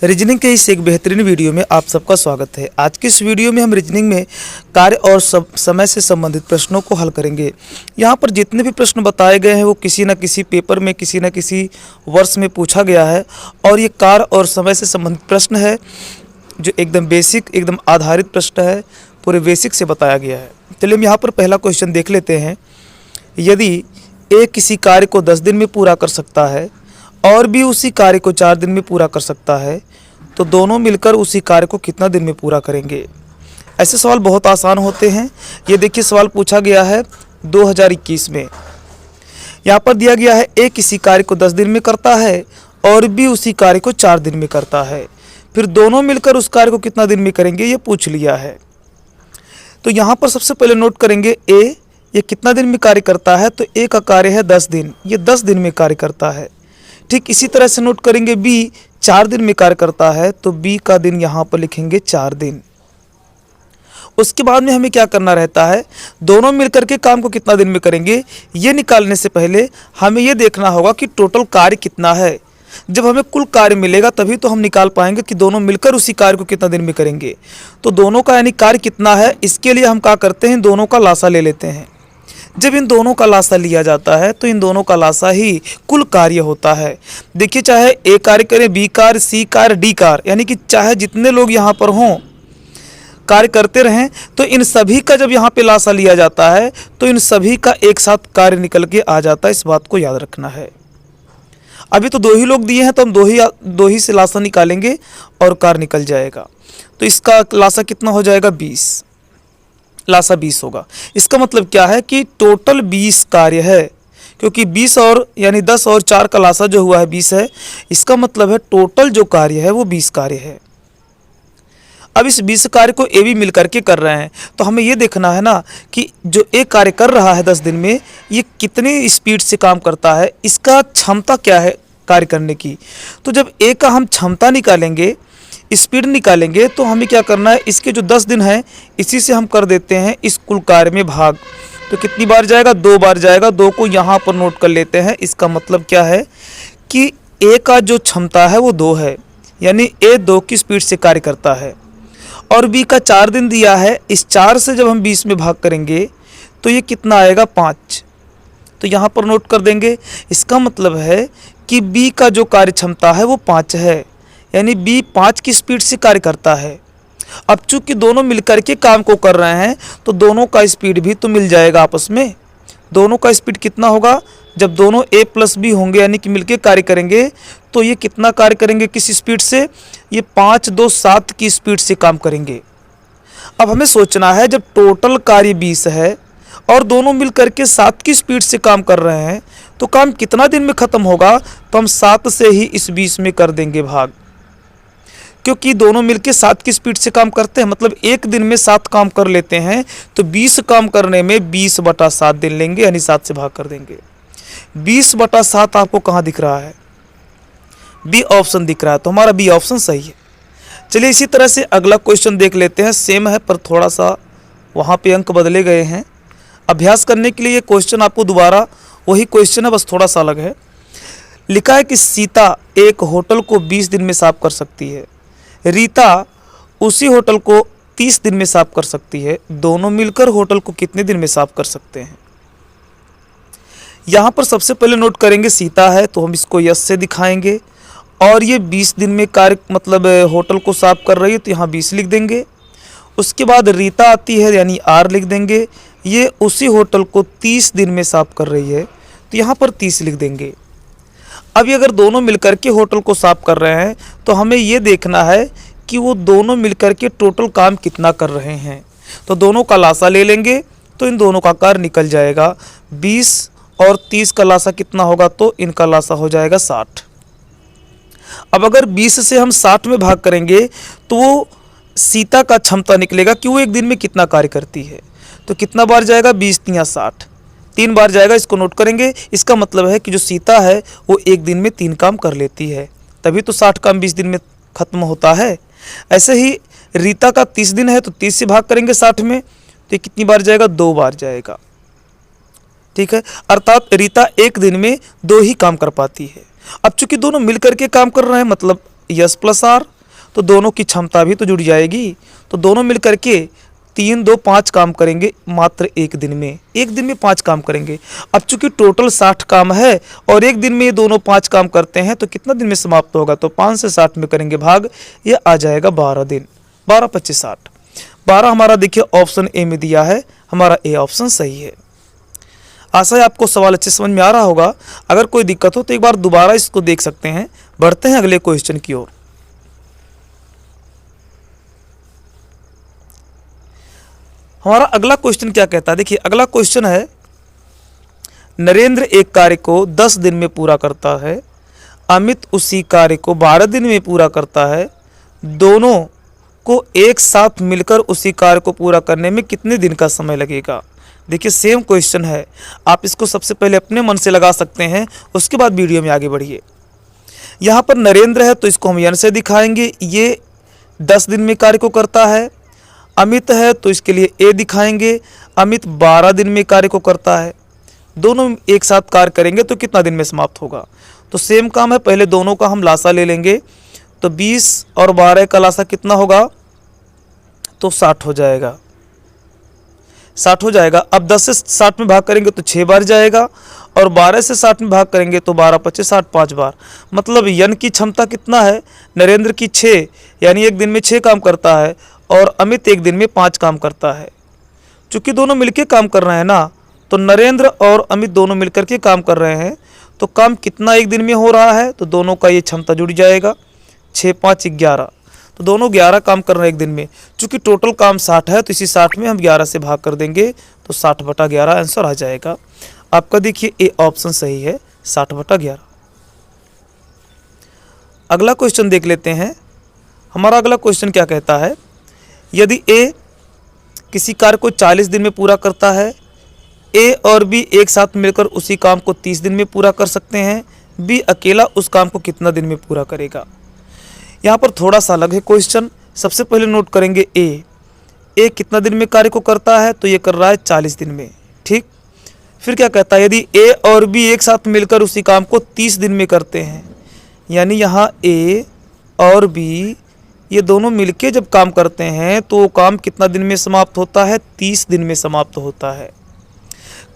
Reasoning के इस एक बेहतरीन वीडियो में आप सबका स्वागत है। आज की इस वीडियो में हम रीजनिंग में कार्य और समय से संबंधित प्रश्नों को हल करेंगे। यहाँ पर जितने भी प्रश्न बताए गए हैं वो किसी न किसी पेपर में किसी न किसी वर्ष में पूछा गया है और ये कार्य और समय से संबंधित प्रश्न है जो एकदम बेसिक एकदम आधारित प्रश्न है, पूरे बेसिक से बताया गया है। चलिए हम यहाँ पर पहला क्वेश्चन देख लेते हैं। यदि ए किसी कार्य को 10 दिन में पूरा कर सकता है और भी उसी कार्य को 4 दिन में पूरा कर सकता है तो दोनों मिलकर उसी कार्य को कितना दिन में पूरा करेंगे। ऐसे सवाल बहुत आसान होते हैं। ये देखिए सवाल पूछा गया है 2021 में। यहाँ पर दिया गया है ए किसी कार्य को 10 दिन में करता है और भी उसी कार्य को 4 दिन में करता है, फिर दोनों मिलकर उस कार्य को कितना दिन में करेंगे ये पूछ लिया है। तो यहाँ पर सबसे पहले नोट करेंगे ए ये कितना दिन में कार्य करता है, तो ए का कार्य है 10 दिन, ये 10 दिन में कार्य करता है। ठीक इसी तरह से नोट करेंगे बी 4 दिन में कार्य करता है, तो बी का दिन यहाँ पर लिखेंगे 4 दिन। उसके बाद में हमें क्या करना रहता है, दोनों मिलकर के काम को कितना दिन में करेंगे ये निकालने से पहले हमें ये देखना होगा कि टोटल कार्य कितना है। जब हमें कुल कार्य मिलेगा तभी तो हम निकाल पाएंगे कि दोनों मिलकर उसी कार्य को कितना दिन में करेंगे। तो दोनों का यानी कार्य कितना है, इसके लिए हम क्या करते हैं, दोनों का लासा ले लेते हैं। जब इन दोनों का लासा लिया जाता है तो इन दोनों का लासा ही कुल कार्य होता है। देखिए चाहे ए कार्य करें, बी कार्य, सी कार्य, डी कार्य, यानी कि चाहे जितने लोग यहाँ पर हों कार्य करते रहें, तो इन सभी का जब यहाँ पे लासा लिया जाता है तो इन सभी का एक साथ कार्य निकल के आ जाता है। इस बात को याद रखना है। अभी तो 2 ही लोग दिए हैं तो हम दो ही से लासा निकालेंगे और कार्य निकल जाएगा। तो इसका लासा कितना हो जाएगा 20, लासा 20 होगा। इसका मतलब क्या है कि टोटल 20 कार्य है, क्योंकि 20 और यानी 10 और 4 का लासा जो हुआ है 20 है। इसका मतलब है टोटल जो कार्य है वो 20 कार्य है। अब इस 20 कार्य को ए भी मिल करके कर रहे हैं, तो हमें ये देखना है ना कि जो ए कार्य कर रहा है 10 दिन में ये कितनी स्पीड से काम करता है, इसका क्षमता क्या है कार्य करने की। तो जब ए का हम क्षमता निकालेंगे, स्पीड निकालेंगे, तो हमें क्या करना है, इसके जो 10 दिन है इसी से हम कर देते हैं इस कुल कार्य में भाग। तो कितनी बार जाएगा, 2 बार जाएगा। 2 को यहाँ पर नोट कर लेते हैं। इसका मतलब क्या है कि ए का जो क्षमता है वो 2 है, यानी ए 2 की स्पीड से कार्य करता है। और बी का 4 दिन दिया है, इस 4 से जब हम 20 में भाग करेंगे तो ये कितना आएगा 5। तो यहाँ पर नोट कर देंगे। इसका मतलब है कि बी का जो कार्य क्षमता है वो 5 है, यानी बी 5 की स्पीड से कार्य करता है। अब चूंकि दोनों मिलकर के काम को कर रहे हैं तो दोनों का स्पीड भी तो मिल जाएगा आपस में। दोनों का स्पीड कितना होगा, जब दोनों ए प्लस बी होंगे यानी कि मिलके कार्य करेंगे तो ये कितना कार्य करेंगे, किस स्पीड से, ये 5 2 7 की स्पीड से काम करेंगे। अब हमें सोचना है जब टोटल कार्य 20 है और दोनों मिलकर के 7 की स्पीड से काम कर रहे हैं तो काम कितना दिन में ख़त्म होगा। तो हम 7 से ही इस 20 में कर देंगे भाग, क्योंकि दोनों मिलके 7 की स्पीड से काम करते हैं, मतलब एक दिन में 7 काम कर लेते हैं। तो 20 काम करने में 20/7 दिन लेंगे, यानी 7 से भाग कर देंगे। 20/7 आपको कहाँ दिख रहा है, बी ऑप्शन दिख रहा है, तो हमारा बी ऑप्शन सही है। चलिए इसी तरह से अगला क्वेश्चन देख लेते हैं। सेम है पर थोड़ा सा वहाँ पे अंक बदले गए हैं। अभ्यास करने के लिए ये क्वेश्चन आपको दोबारा वही क्वेश्चन है, बस थोड़ा सा अलग है। लिखा है कि सीता एक होटल को 20 दिन में साफ कर सकती है, रीता उसी होटल को 30 दिन में साफ कर सकती है। दोनों मिलकर होटल को कितने दिन में साफ कर सकते हैं। यहाँ पर सबसे पहले नोट करेंगे सीता है तो हम इसको यस से दिखाएंगे, और ये 20 दिन में कार्य मतलब होटल को साफ कर रही है तो यहाँ 20 लिख देंगे। उसके बाद रीता आती है यानी आर लिख देंगे। ये उसी होटल को 30 दिन में साफ कर रही है तो यहाँ पर 30 लिख देंगे। अभी अगर दोनों मिलकर के होटल को साफ कर रहे हैं तो हमें ये देखना है कि वो दोनों मिलकर के टोटल काम कितना कर रहे हैं। तो दोनों का लासा ले लेंगे तो इन दोनों का कार्य निकल जाएगा। 20 और 30 का लासा कितना होगा, तो इनका लासा हो जाएगा 60। अब अगर 20 से हम 60 में भाग करेंगे तो वो सीता का क्षमता निकलेगा कि वो एक दिन में कितना कार्य करती है। तो कितना बार जाएगा, 20 × 60, 3 बार जाएगा। इसको नोट करेंगे। इसका मतलब है कि जो सीता है वो एक दिन में 3 काम कर लेती है, तभी तो 60 काम 20 दिन में खत्म होता है। ऐसे ही रीता का 30 दिन है तो 30 से भाग करेंगे 60 में, तो ये कितनी बार जाएगा, 2 बार जाएगा। ठीक है, अर्थात रीता एक दिन में 2 ही काम कर पाती है। अब चूंकि दोनों मिलकर के काम कर रहे हैं, मतलब यस प्लस आर, तो दोनों की क्षमता भी तो जुड़ जाएगी। तो दोनों मिल करके 3 2 5 काम करेंगे मात्र एक दिन में। एक दिन में 5 काम करेंगे। अब चूंकि टोटल 60 काम है और एक दिन में ये दोनों 5 काम करते हैं तो कितना दिन में समाप्त होगा? तो 5 से 60 में करेंगे भाग, ये आ जाएगा 12 दिन। 12 25 60, 12 हमारा देखिए ऑप्शन ए में दिया है, हमारा ए ऑप्शन सही है। आशा है आपको सवाल अच्छे समझ में आ रहा होगा। अगर कोई दिक्कत हो तो एक बार दोबारा इसको देख सकते हैं। बढ़ते हैं अगले क्वेश्चन की ओर। हमारा अगला क्वेश्चन क्या कहता है? देखिए अगला क्वेश्चन है, नरेंद्र एक कार्य को 10 दिन में पूरा करता है, अमित उसी कार्य को 12 दिन में पूरा करता है। दोनों को एक साथ मिलकर उसी कार्य को पूरा करने में कितने दिन का समय लगेगा? देखिए सेम क्वेश्चन है, आप इसको सबसे पहले अपने मन से लगा सकते हैं, उसके बाद वीडियो में आगे बढ़िए। यहाँ पर नरेंद्र है तो इसको हम यन से दिखाएंगे, ये 10 दिन में कार्य को करता है। अमित है तो इसके लिए ए दिखाएंगे, अमित 12 दिन में कार्य को करता है। दोनों एक साथ कार्य करेंगे तो कितना दिन में समाप्त होगा? तो सेम काम है, पहले दोनों का हम लासा ले लेंगे। तो 20 और 12 का लासा कितना होगा? तो 60 हो जाएगा, 60 हो जाएगा। अब 10 से 60 में भाग करेंगे तो 6 बार जाएगा और 12 से 60 में भाग करेंगे तो 12 25 60 5 बार। मतलब यन की क्षमता कितना है? नरेंद्र की 6, यानी एक दिन में 6 काम करता है और अमित एक दिन में 5 काम करता है। चूंकि दोनों मिलकर काम कर रहे हैं ना, तो नरेंद्र और अमित दोनों मिलकर के काम कर रहे हैं, तो काम कितना एक दिन में हो रहा है? तो दोनों का ये क्षमता जुड़ जाएगा, 6 5 11, तो दोनों 11 काम कर रहे हैं एक दिन में। चूंकि टोटल काम 60 है तो इसी 60 में हम 11 से भाग कर देंगे तो 60/11 आंसर आ जाएगा आपका। देखिए ए ऑप्शन सही है, 60/11। अगला क्वेश्चन देख लेते हैं। हमारा अगला क्वेश्चन क्या कहता है? यदि ए किसी कार्य को 40 दिन में पूरा करता है, ए और बी एक साथ मिलकर उसी काम को 30 दिन में पूरा कर सकते हैं, बी अकेला उस काम को कितना दिन में पूरा करेगा? यहाँ पर थोड़ा सा अलग है क्वेश्चन। सबसे पहले नोट करेंगे ए कितना दिन में कार्य को करता है? तो ये कर रहा है 40 दिन में, ठीक। फिर क्या कहता है? यदि ए और बी एक साथ मिलकर उसी काम को 30 दिन में करते हैं, यानी यहाँ ए और बी ये दोनों मिलके जब काम करते हैं तो वो काम कितना दिन में समाप्त होता है? 30 दिन में समाप्त होता है।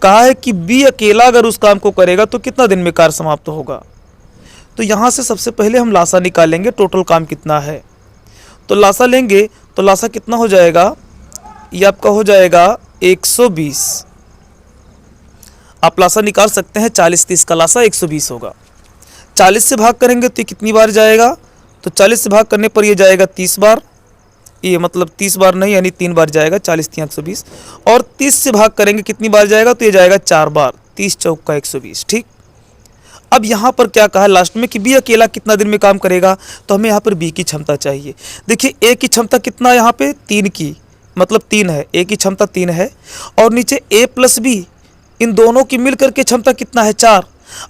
कहा है कि बी अकेला अगर उस काम को करेगा तो कितना दिन में कार्य समाप्त होगा? तो यहाँ से सबसे पहले हम लासा निकालेंगे, टोटल काम कितना है। तो लासा लेंगे तो लासा कितना हो जाएगा? ये आपका हो जाएगा 120। आप लासा निकाल सकते हैं, 40 30 का लासा 120 होगा। 40 से भाग करेंगे तो ये कितनी बार जाएगा? तो 40 से भाग करने पर ये जाएगा 30 बार, ये मतलब 30 बार नहीं यानी 3 बार जाएगा, 40 3 120। और 30 से भाग करेंगे कितनी बार जाएगा? तो ये जाएगा 4 बार, 30 चौक का 120, ठीक। अब यहाँ पर क्या कहा लास्ट में कि बी अकेला कितना दिन में काम करेगा? तो हमें यहाँ पर बी की क्षमता चाहिए। देखिए ए की क्षमता कितना यहाँ पे? 3 की, मतलब 3 है, ए की क्षमता 3 है और नीचे ए प्लस बी इन दोनों की मिलकर के क्षमता कितना है? 4।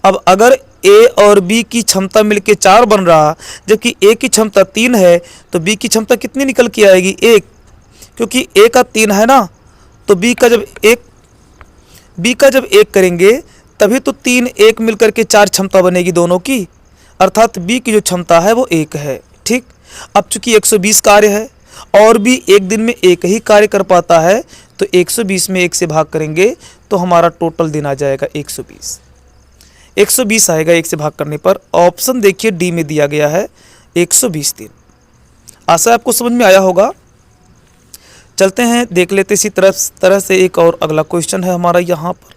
अब अगर ए और बी की क्षमता मिलके 4 बन रहा, जबकि ए की क्षमता 3 है, तो बी की क्षमता कितनी निकल के आएगी? 1, क्योंकि ए का 3 है ना, तो बी का जब 1 करेंगे तभी तो 3 1 मिलकर के 4 क्षमता बनेगी दोनों की, अर्थात बी की जो क्षमता है वो 1 है, ठीक। अब चूंकि 120 कार्य है और भी एक दिन में एक ही कार्य कर पाता है, तो 120 में 1 से भाग करेंगे तो हमारा टोटल दिन आ जाएगा 120। 120 आएगा 1 से भाग करने पर। ऑप्शन देखिए डी में दिया गया है 120 दिन। आशा आपको समझ में आया होगा। चलते हैं देख लेते इसी तरह से एक और अगला क्वेश्चन है हमारा। यहाँ पर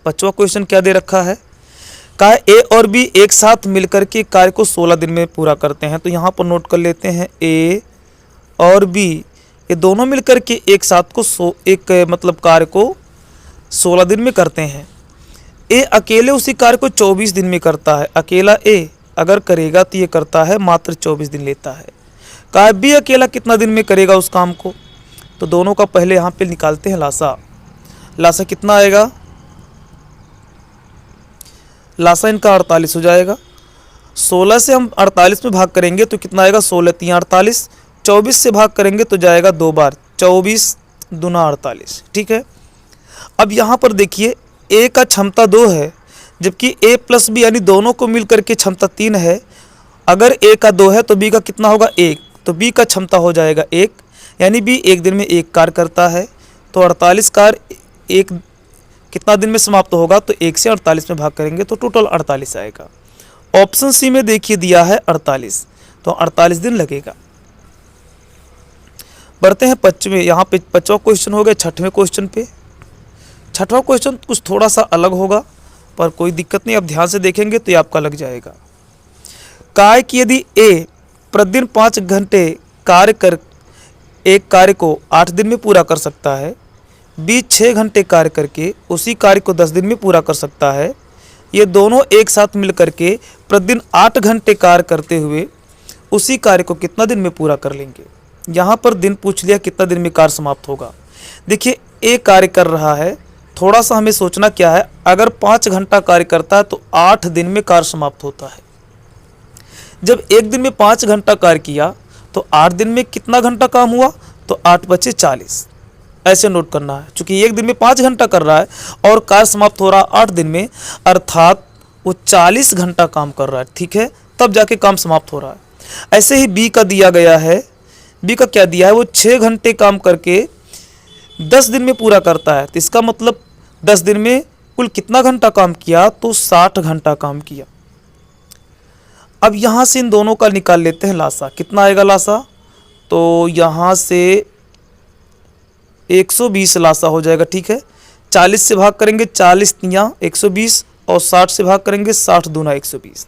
5वां क्वेश्चन क्या दे रखा है? कहा है ए और बी एक साथ मिलकर के कार्य को 16 दिन में पूरा करते हैं। तो यहाँ पर नोट कर लेते हैं ए और बी ये दोनों मिलकर के एक साथ को मतलब कार्य को 16 दिन में करते हैं। ए अकेले उसी कार्य को 24 दिन में करता है। अकेला ए अगर करेगा तो ये करता है मात्र 24 दिन लेता है। कहा बी अकेला कितना दिन में करेगा उस काम को? तो दोनों का पहले यहाँ पे निकालते हैं लासा। लासा कितना आएगा? लासा इनका 48 हो जाएगा। 16 से हम 48 में भाग करेंगे तो कितना आएगा? 16 3 48। 24 से भाग करेंगे तो जाएगा 2 बार, 24 दूना 48, ठीक है। अब यहाँ पर देखिए ए का क्षमता 2 है, जबकि a प्लस बी यानी दोनों को मिल करके क्षमता 3 है। अगर a का 2 है तो b का कितना होगा 1, तो b का क्षमता हो जाएगा 1, यानी b एक दिन में 1 कार्य करता है। तो 48 कार्य एक कितना दिन में समाप्त होगा, तो 1 से 48 में भाग करेंगे तो टोटल 48 आएगा। ऑप्शन सी में देखिए दिया है 48, तो 48 दिन लगेगा। बढ़ते हैं पश्चिमी, यहाँ पे 5वां क्वेश्चन हो गया 6वें क्वेश्चन पे। 6वां क्वेश्चन कुछ थोड़ा सा अलग होगा, पर कोई दिक्कत नहीं, आप ध्यान से देखेंगे तो ये आपका लग जाएगा। काय कि यदि ए प्रतिदिन 5 घंटे कार्य कर एक कार्य को 8 दिन में पूरा कर सकता है, बी 6 घंटे कार्य करके उसी कार्य को 10 दिन में पूरा कर सकता है, ये दोनों एक साथ मिलकर के प्रतिदिन 8 घंटे कार्य करते हुए उसी कार्य को कितना दिन में पूरा कर लेंगे। यहाँ पर दिन पूछ लिया, कितना दिन में कार्य समाप्त होगा। देखिए ए कार्य कर रहा है, थोड़ा सा हमें सोचना क्या है, अगर 5 घंटा कार्य करता है तो 8 दिन में कार्य समाप्त होता है। जब एक दिन में 5 घंटा कार्य किया तो 8 दिन में कितना घंटा काम हुआ, तो 8 बचे 40, ऐसे नोट करना है। चूंकि एक दिन में 5 घंटा कर रहा है और कार्य समाप्त हो रहा है 8 दिन में, अर्थात वो 40 घंटा काम कर रहा है, ठीक है, तब जाके काम समाप्त हो रहा है। ऐसे ही बी का दिया गया है, बी का क्या दिया है, वो 6 घंटे काम करके 10 दिन में पूरा करता है, तो इसका मतलब 10 दिन में कुल कितना घंटा काम किया, तो 60 घंटा काम किया। अब यहाँ से इन दोनों का निकाल लेते हैं लासा, कितना आएगा लासा, तो यहाँ से 120 लासा हो जाएगा, ठीक है। 40 से भाग करेंगे, 40 तियाँ 120, और 60 से भाग करेंगे, 60 दूना 120।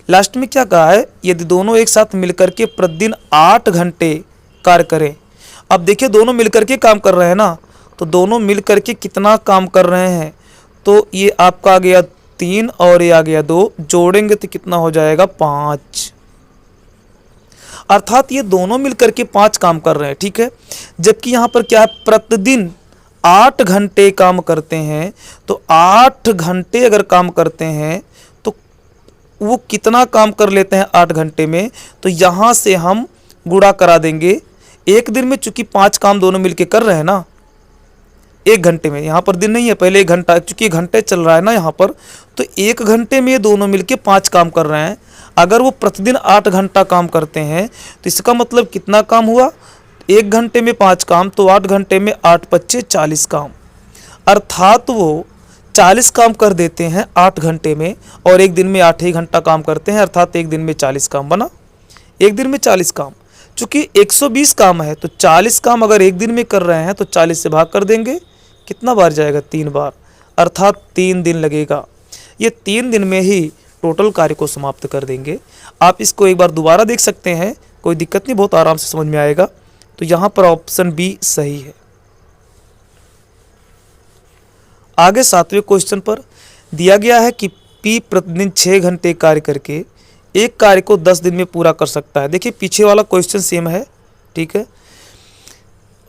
लास्ट में क्या कहा है, यदि दोनों एक साथ मिलकर के प्रतिदिन 8 घंटे कार्य करें। अब देखिए दोनों मिलकर के काम कर रहे हैं ना, तो दोनों मिलकर के कितना काम कर रहे हैं, तो ये आपका आ गया 3 और ये आ गया 2, जोड़ेंगे तो कितना हो जाएगा 5, अर्थात ये दोनों मिलकर के 5 काम कर रहे हैं, ठीक है। जबकि यहाँ पर क्या है, प्रतिदिन 8 घंटे काम करते हैं, तो 8 घंटे अगर काम करते हैं तो वो कितना काम कर लेते हैं 8 घंटे में, तो यहाँ से हम गुणा करा देंगे। एक दिन में चूंकि 5 काम दोनों मिलके कर रहे हैं ना, 1 घंटे में, यहाँ पर दिन नहीं है, पहले 1 घंटा, चूंकि घंटे चल रहा है ना यहाँ पर, तो 1 घंटे में ये दोनों मिलके 5 काम कर रहे हैं। अगर वो प्रतिदिन 8 घंटा काम करते हैं तो इसका मतलब कितना काम हुआ, 1 घंटे में 5 काम, तो 8 घंटे में 8 पच्चे 40 काम, अर्थात वो 40 काम कर देते हैं 8 घंटे में, और एक दिन में 8 ही घंटा काम करते हैं, अर्थात एक दिन में 40 काम बना। एक दिन में 40 काम, चूँकि 120 काम है तो 40 काम अगर एक दिन में कर रहे हैं तो 40 से भाग कर देंगे, कितना बार जाएगा, 3 बार, अर्थात 3 दिन लगेगा। ये 3 दिन में ही टोटल कार्य को समाप्त कर देंगे। आप इसको एक बार दोबारा देख सकते हैं, कोई दिक्कत नहीं, बहुत आराम से समझ में आएगा। तो यहाँ पर ऑप्शन बी सही है। आगे 7वें क्वेश्चन पर दिया गया है कि पी प्रतिदिन 6 घंटे कार्य करके एक कार्य को 10 दिन में पूरा कर सकता है। देखिए पीछे वाला क्वेश्चन सेम है, ठीक है।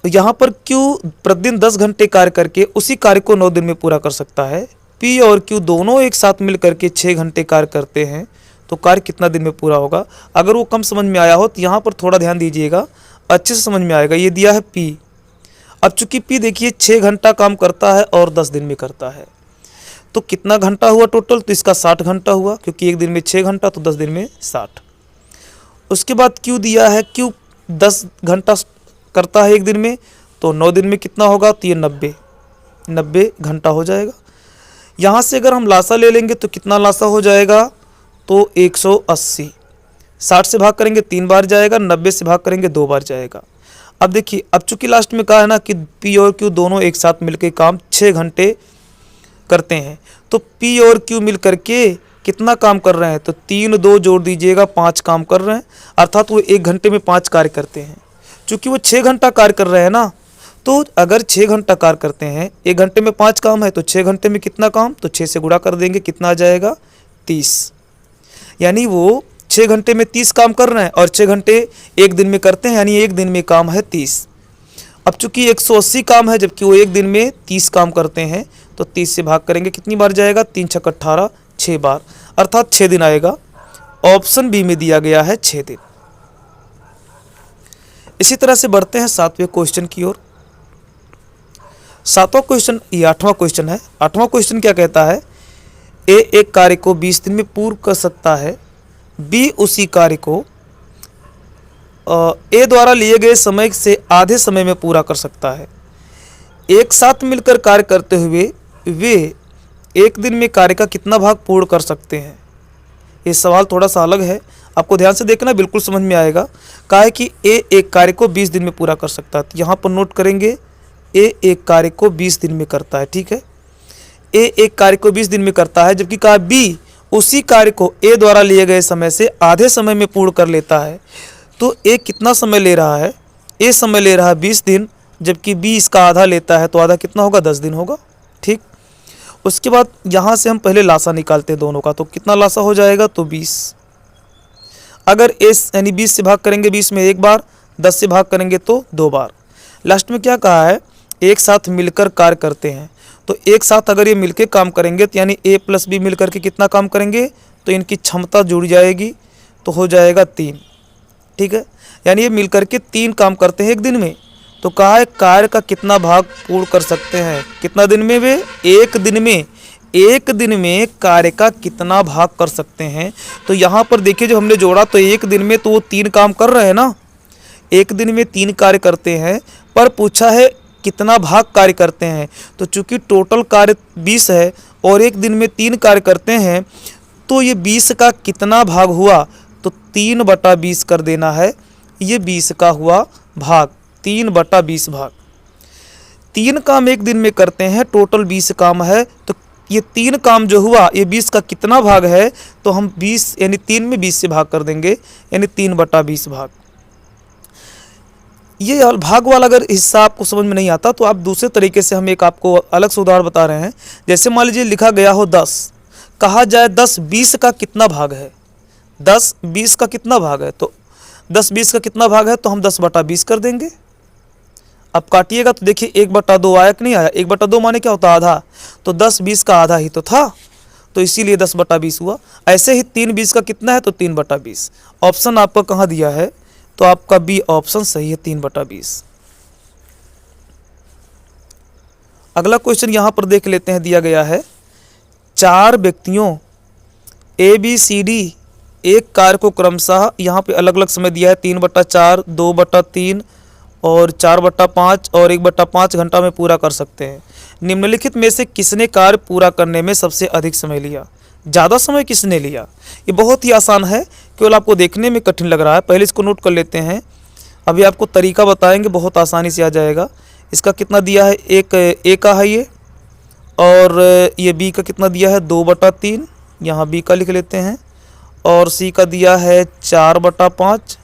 यहाँ पर क्यू प्रतिदिन 10 घंटे कार्य करके उसी कार्य को 9 दिन में पूरा कर सकता है। पी और क्यू दोनों एक साथ मिल करके 6 घंटे कार्य करते हैं, तो कार्य कितना दिन में पूरा होगा। अगर वो कम समझ में आया हो तो यहाँ पर थोड़ा ध्यान दीजिएगा, अच्छे से समझ में आएगा। ये दिया है पी, अब चूंकि पी देखिए 6 घंटा काम करता है और 10 दिन में करता है, तो कितना घंटा हुआ टोटल, तो इसका 60 घंटा हुआ, क्योंकि एक दिन में 6 घंटा तो 10 दिन में 60। उसके बाद क्यू दिया है, क्यू 10 घंटा करता है एक दिन में, तो 9 दिन में कितना होगा, तो ये 90 घंटा हो जाएगा। यहाँ से अगर हम लासा ले लेंगे तो कितना लासा हो जाएगा, तो 180। 60 से भाग करेंगे 3 बार जाएगा, 90 से भाग करेंगे 2 बार जाएगा। अब देखिए, अब चूंकि लास्ट में कहा है ना कि पी और क्यू दोनों एक साथ मिलकर काम 6 घंटे करते हैं, तो पी और क्यू मिल करके कितना काम कर रहे हैं, तो 3 2 जोड़ दीजिएगा, 5 काम कर रहे हैं, अर्थात वो 1 घंटे में 5 कार्य करते हैं। चूँकि वो 6 घंटा कार्य कर रहे हैं ना, तो अगर 6 घंटा कार्य करते हैं, 1 घंटे में 5 काम है, तो 6 घंटे में कितना काम, तो 6 से गुणा कर देंगे, कितना आ जाएगा 30। यानी वो 6 घंटे में 30 काम कर रहे हैं और 6 घंटे एक दिन में करते हैं, यानी एक दिन में काम है 30। अब चूंकि 180 काम है, जबकि वो एक दिन में 30 काम करते हैं, तो 30 से भाग करेंगे, कितनी बार जाएगा, 3 छक 18, 6 बार, अर्थात 6 दिन आएगा। ऑप्शन बी में दिया गया है 6 दिन। इसी तरह से बढ़ते हैं 7वें क्वेश्चन की ओर। 7वां क्वेश्चन ये 8वां क्वेश्चन है। 8वां क्वेश्चन क्या कहता है, ए एक कार्य को 20 दिन में पूर्ण कर सकता है, बी उसी कार्य को ए द्वारा लिए गए समय से आधे समय में पूरा कर सकता है। एक साथ मिलकर कार्य करते हुए वे एक दिन में कार्य का कितना भाग पूर्ण कर सकते हैं। ये सवाल थोड़ा सा अलग है, आपको ध्यान से देखना, बिल्कुल समझ में आएगा। कहा है कि ए एक कार्य को 20 दिन में पूरा कर सकता है, तो यहाँ पर नोट करेंगे ए एक कार्य को 20 दिन में करता है। ठीक है, ए एक कार्य को 20 दिन में करता है, जबकि कहा बी उसी कार्य को ए द्वारा लिए गए समय से आधे समय में पूर्ण कर लेता है। तो ए कितना समय ले रहा है, ए समय ले रहा है 20 दिन, जबकि बी इसका आधा लेता है, तो आधा कितना होगा, 10 दिन होगा। ठीक, उसके बाद यहाँ से हम पहले लासा निकालते हैं दोनों का, तो कितना लासा हो जाएगा, तो 20। अगर ए यानी 20 से भाग करेंगे 20 में एक बार, 10 से भाग करेंगे तो 2 बार। लास्ट में क्या कहा है, एक साथ मिलकर कार्य करते हैं, तो एक साथ अगर ये मिलकर काम करेंगे तो यानी ए प्लस बी मिलकर के कितना काम करेंगे, तो इनकी क्षमता जुड़ जाएगी, तो हो जाएगा 3। ठीक है, यानी ये मिलकर के 3 काम करते हैं एक दिन में। तो कहा है कार्य का कितना भाग पूर्ण कर सकते हैं, कितना दिन में, वे एक दिन में, एक दिन में कार्य का कितना भाग कर सकते हैं। तो यहाँ पर देखिए जो हमने जोड़ा, तो एक दिन में तो वो 3 काम कर रहे हैं ना, एक दिन में 3 कार्य करते हैं, पर पूछा है कितना भाग कार्य करते हैं। तो चूंकि टोटल कार्य 20 है और एक दिन में 3 कार्य करते हैं, तो ये 20 का कितना भाग हुआ, तो 3/20 कर देना है, ये 20 का हुआ भाग, 3/20 भाग। 3 काम एक दिन में करते हैं, टोटल 20 काम है, तो ये 3 काम जो हुआ ये 20 का कितना भाग है, तो हम 20 यानी 3 में 20 से भाग कर देंगे, यानी 3/20 भाग। ये भाग वाला अगर हिस्सा आपको समझ में नहीं आता तो आप दूसरे तरीके से हम एक आपको अलग से उदाहरण बता रहे हैं। जैसे मान लीजिए लिखा गया हो 10, कहा जाए 10 20 का कितना भाग है, 10 20 का कितना भाग है, तो 10 20 का कितना भाग है, तो हम 10/20 कर देंगे। अब काटिएगा तो देखिए 1/2 आया कि नहीं आया, 1/2 माने क्या होता है, आधा, तो 10 20 का आधा ही तो था, तो इसीलिए 10/20 हुआ। ऐसे ही 3 20 का कितना है, तो 3/20। ऑप्शन आपका कहाँ दिया है, तो आपका बी ऑप्शन सही है, 3/20। अगला क्वेश्चन यहाँ पर देख लेते हैं, दिया गया है 4 व्यक्तियों ए बी सी डी एक कार्य को क्रमशः, यहाँ पे अलग अलग समय दिया है, 3/4, 2/3 और 4/5 और 1/5 घंटा में पूरा कर सकते हैं। निम्नलिखित में से किसने कार्य पूरा करने में सबसे अधिक समय लिया, ज़्यादा समय किसने लिया। ये बहुत ही आसान है, केवल आपको देखने में कठिन लग रहा है, पहले इसको नोट कर लेते हैं, अभी आपको तरीका बताएंगे, बहुत आसानी से आ जाएगा। इसका कितना दिया है, एक ए का है ये, और ये बी का कितना दिया है, 2/3, यहाँ बी का लिख लेते हैं, और सी का दिया है 4/5,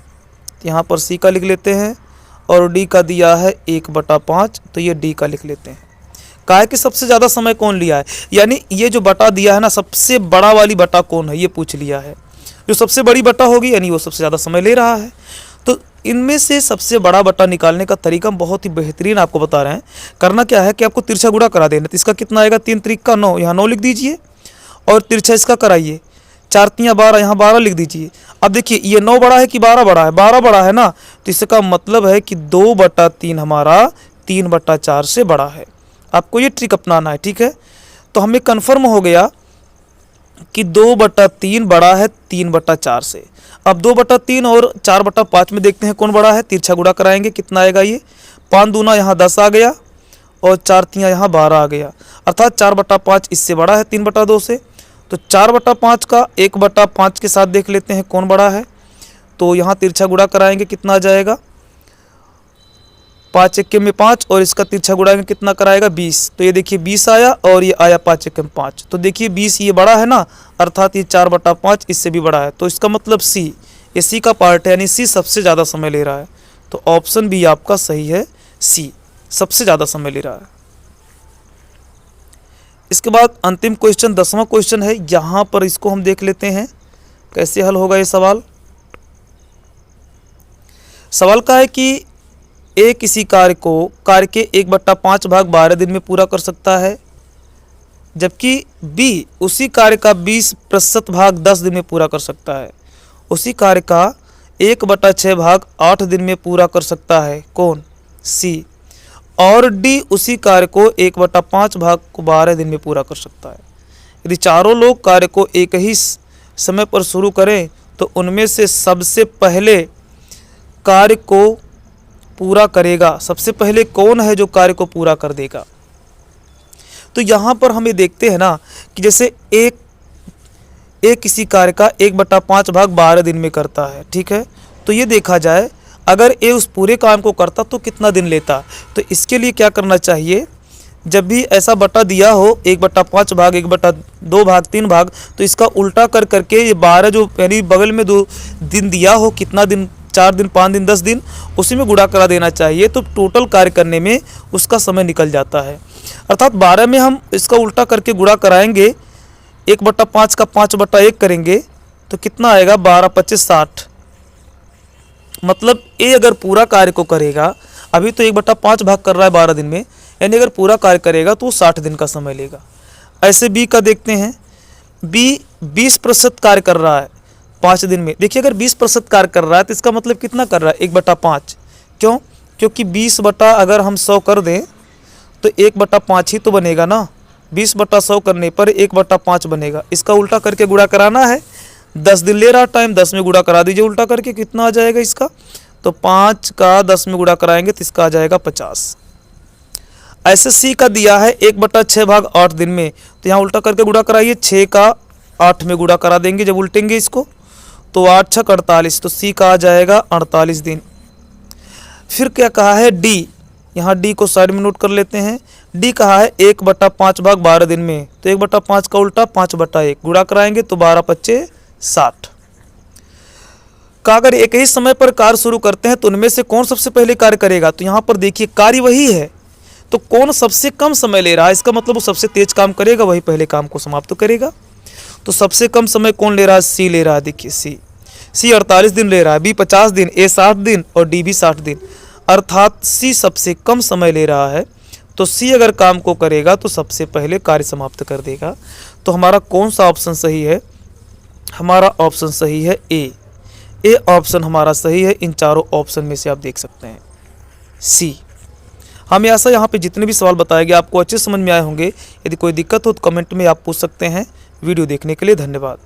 यहाँ पर सी का लिख लेते हैं, और डी का दिया है 1/5, तो ये डी का लिख लेते हैं। कहा है कि सबसे ज़्यादा समय कौन लिया है, यानी ये जो बटा दिया है ना, सबसे बड़ा वाली बटा कौन है, ये पूछ लिया है। जो सबसे बड़ी बटा होगी यानी वो सबसे ज़्यादा समय ले रहा है। तो इनमें से सबसे बड़ा बटा निकालने का तरीका हम बहुत ही बेहतरीन आपको बता रहे हैं। करना क्या है कि आपको तिरछा गुणा करा देना, तो इसका कितना आएगा, 3 3 का 9, यहाँ 9 लिख दीजिए, और तिरछा इसका कराइए, 4 3 12, यहाँ 12 लिख दीजिए। अब देखिए ये 9 बड़ा है कि 12 बड़ा है, 12 बड़ा है ना, तो इसका मतलब है कि 2/3 हमारा 3/4 से बड़ा है। आपको ये ट्रिक अपनाना है, ठीक है। तो हमें कन्फर्म हो गया कि 2/3 बड़ा है 3/4 से। अब 2/3 और 4/5 में देखते हैं कौन बड़ा है, तिरछा गुणा कराएंगे, कितना आएगा, ये 5 दूना यहाँ 10 आ गया, और 4 3 यहाँ 12 आ गया, अर्थात 4/5 इससे बड़ा है 3/2 से। तो 4/5 का 1/5 के साथ देख लेते हैं कौन बड़ा है, तो यहाँ तिरछा गुणा कराएंगे, कितना आ जाएगा, 5 1 में 5, और इसका तिरछा गुणाएंगे कितना कराएगा, 20। तो ये देखिए 20 आया, और ये आया 5 1 में 5, तो देखिए 20 ये बड़ा है ना, अर्थात ये 4/5 इससे भी बड़ा है। तो इसका मतलब सी, ये सी का पार्ट है, यानी सी सबसे ज़्यादा समय ले रहा है। तो ऑप्शन बी आपका सही है, सी सबसे ज़्यादा समय ले रहा है। इसके बाद अंतिम क्वेश्चन 10वां क्वेश्चन है, यहाँ पर इसको हम देख लेते हैं कैसे हल होगा ये सवाल। सवाल का है कि ए किसी कार्य के 1/5 भाग 12 दिन में पूरा कर सकता है, जबकि बी उसी कार्य का 20% भाग 10 दिन में पूरा कर सकता है। उसी कार्य का 1/6 भाग 8 दिन में पूरा कर सकता है, कौन, सी। और डी उसी कार्य को 1/5 भाग को 12 दिन में पूरा कर सकता है। यदि चारों लोग कार्य को एक ही समय पर शुरू करें तो उनमें से सबसे पहले कार्य को पूरा करेगा, सबसे पहले कौन है जो कार्य को पूरा कर देगा। तो यहाँ पर हमें देखते हैं ना कि जैसे एक किसी कार्य का 1/5 भाग 12 दिन में करता है, ठीक है। तो ये देखा जाए अगर ए उस पूरे काम को करता तो कितना दिन लेता। तो इसके लिए क्या करना चाहिए, जब भी ऐसा बटा दिया हो 1/5 भाग 1/2 भाग 3 भाग, तो इसका उल्टा कर करके ये 12 जो यानी बगल में 2 दिन दिया हो, कितना दिन, 4 दिन 5 दिन 10 दिन, उसी में गुणा करा देना चाहिए। तो टोटल कार्य करने में उसका समय निकल जाता है। अर्थात 12 में हम इसका उल्टा करके गुणा कराएंगे, 1/5 का 5/1 करेंगे तो कितना आएगा, 12 25 60। मतलब ए अगर पूरा कार्य को करेगा, अभी तो 1/5 भाग कर रहा है 12 दिन में, यानी अगर पूरा कार्य करेगा तो 60 दिन का समय लेगा। ऐसे बी का देखते हैं, बी 20% कार्य कर रहा है 5 दिन में। देखिए अगर 20% कार्य कर रहा है तो इसका मतलब कितना कर रहा है, 1/5। क्यों? क्योंकि 20 बटा अगर हम 100 कर दें तो 1/5 ही तो बनेगा ना। 20/100 करने पर 1/5 बनेगा। इसका उल्टा करके गुणा कराना है, 10 दिन ले रहा टाइम, 10 में गुणा करा दीजिए उल्टा करके, कितना आ जाएगा इसका, तो 5 का 10 में गुणा कराएंगे तो इसका आ जाएगा 50। ऐसे सी का दिया है 1/6 भाग 8 दिन में, तो यहाँ उल्टा करके गुणा कराइए, 6 का 8 में गुणा करा देंगे जब उल्टेंगे इसको, तो 8 6 48, तो सी का आ जाएगा 48 दिन। फिर क्या कहा है डी, यहाँ डी को साइड में नोट कर लेते हैं। डी कहा है 1/5 भाग 12 दिन में, तो 1/5 का उल्टा 5/1 गुणा कराएंगे तो 12 25 60 का। अगर एक ही समय पर कार्य शुरू करते हैं तो उनमें से कौन सबसे पहले कार्य करेगा। तो यहाँ पर देखिए कार्य वही है, तो कौन सबसे कम समय ले रहा है, इसका मतलब वो सबसे तेज काम करेगा, वही पहले काम को समाप्त करेगा। तो सबसे कम समय कौन ले रहा है, सी ले रहा है। देखिए सी 48 दिन ले रहा है, बी 50 दिन, ए 60 दिन और डी भी 60 दिन। अर्थात सी सबसे कम समय ले रहा है, तो सी अगर काम को करेगा तो सबसे पहले कार्य समाप्त कर देगा। तो हमारा कौन सा ऑप्शन सही है, हमारा ऑप्शन सही है ए ऑप्शन हमारा सही है। इन चारों ऑप्शन में से आप देख सकते हैं सी। हमें ऐसा यहाँ पे जितने भी सवाल बताए गए आपको अच्छे समझ में आए होंगे। यदि कोई दिक्कत हो तो कमेंट में आप पूछ सकते हैं। वीडियो देखने के लिए धन्यवाद।